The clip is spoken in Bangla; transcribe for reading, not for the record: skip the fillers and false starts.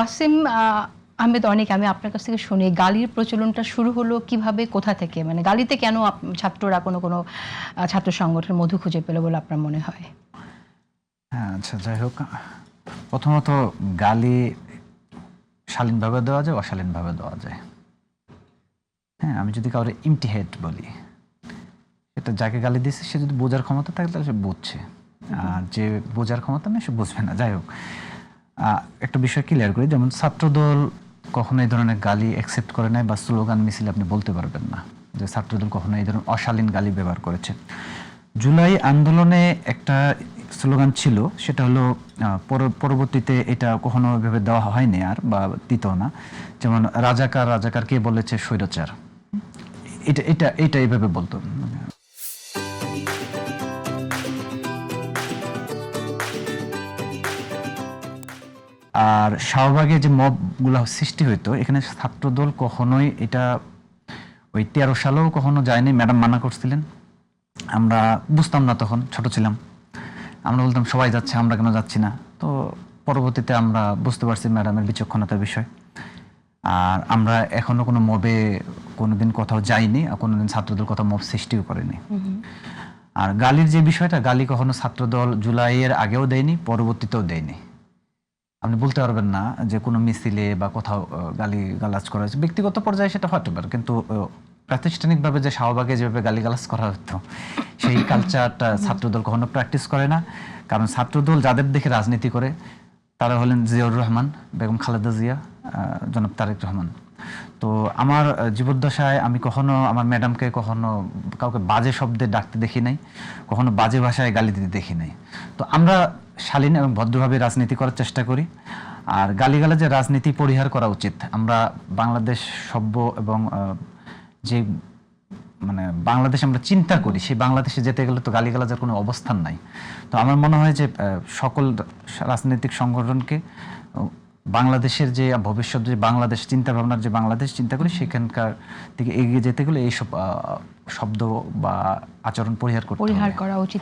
ওয়াসিম আহমেদ অনেক, আমি আপনার কাছ থেকে শুনি গালির প্রচলনটা শুরু হলো কিভাবে, কোথা থেকে, মানে গালিতে কেন ছাত্ররা কোনো ছাত্র সংগঠনের মধু খুঁজে পেল বলে আপনার মনে হয়? হ্যাঁ, আচ্ছা, যাই হোক, প্রথমত গালি শালীনভাবে দেওয়া যায়, অশালীনভাবে দেওয়া যায়। হ্যাঁ, আমি যদি কাউরে ইমটি হেড বলি, এটা যাকে গালি দিচ্ছে সে যদি বোঝার ক্ষমতা থাকে তাহলে সে বুঝছে, আর যে বোঝার ক্ষমতা নেই সে বুঝবে না। যাই হোক, একটা বিষয় ক্লিয়ার করি, যেমন ছাত্রদল কখনো এই ধরনের গালি অ্যাকসেপ্ট করে নাই, বা স্লোগান মিছিলে আপনি বলতে পারবেন না যে ছাত্রদল কখনো এই ধরনের অশালীন গালি ব্যবহার করেছে। জুলাই আন্দোলনে একটা স্লোগান ছিল, সেটা হলো পরবর্তীতে এটা কখনো এভাবে দেওয়া হয়নি আর, বা দিত না, যেমন রাজাকার রাজাকার কে বলেছে স্বৈরাচার, এটা এটা এটা এইভাবে বলতো। আর শাহবাগে যে মবগুলো সৃষ্টি হইতো, এখানে ছাত্রদল কখনোই এটা ওই 13 সালেও কখনো যায়নি। ম্যাডাম মানা করছিলেন, আমরা বুঝতাম না, তখন ছোট ছিলাম, আমরা বলতাম সবাই যাচ্ছে, আমরা কেন যাচ্ছি না। তো পরবর্তীতে আমরা বুঝতে পারছি ম্যাডামের বিচক্ষণতার বিষয়, আর আমরা এখনো কোনো মবে কোনোদিন কোথাও যাইনি, আর কোনোদিন ছাত্রদল কোথাও মব সৃষ্টিও করেনি। আর গালির যে বিষয়টা, গালি কখনো ছাত্রদল জুলাইয়ের আগেও দেয়নি, পরবর্তীতেও দেয়নি। আপনি বলতে পারবেন না যে কোনো মিছিলে বা কোথাও গালি গালাজ করা হয়েছে। ব্যক্তিগত পর্যায়ে সেটা হতে পারে, কিন্তু প্রাতিষ্ঠানিকভাবে যে শাহবাগে যেভাবে গালিগালাজ করা হতো, সেই কালচারটা ছাত্রদল কখনো প্র্যাকটিস করে না। কারণ ছাত্রদল যাদের দেখে রাজনীতি করে তারা হলেন জিয়াউর রহমান, বেগম খালেদা জিয়া, জনাব তারেক রহমান। তো আমার জীবদ্দশায় আমি কখনো আমার ম্যাডামকে কখনো কাউকে বাজে শব্দে ডাকতে দেখি নাই, কখনো বাজে ভাষায় গালি দিতে দেখি নাই। তো আমরা শালীন এবং ভদ্রভাবে রাজনীতি করার চেষ্টা করি, আর গালিগালাজের রাজনীতি পরিহার করা উচিত। আমরা বাংলাদেশ সভ্য এবং যে মানে বাংলাদেশ আমরা চিন্তা করি, সেই বাংলাদেশে যেতে গেলে তো গালিগালাজের কোনো অবস্থান নাই। তো আমার মনে হয় যে সকল রাজনৈতিক সংগঠনকে বাংলাদেশের যে ভবিষ্যৎ, যে বাংলাদেশ চিন্তা ভাবনার যে বাংলাদেশ চিন্তা করি, সেখানকার দিকে এগিয়ে যেতে গেলে এইসব শব্দ বা আচরণ পরিহার করা উচিত।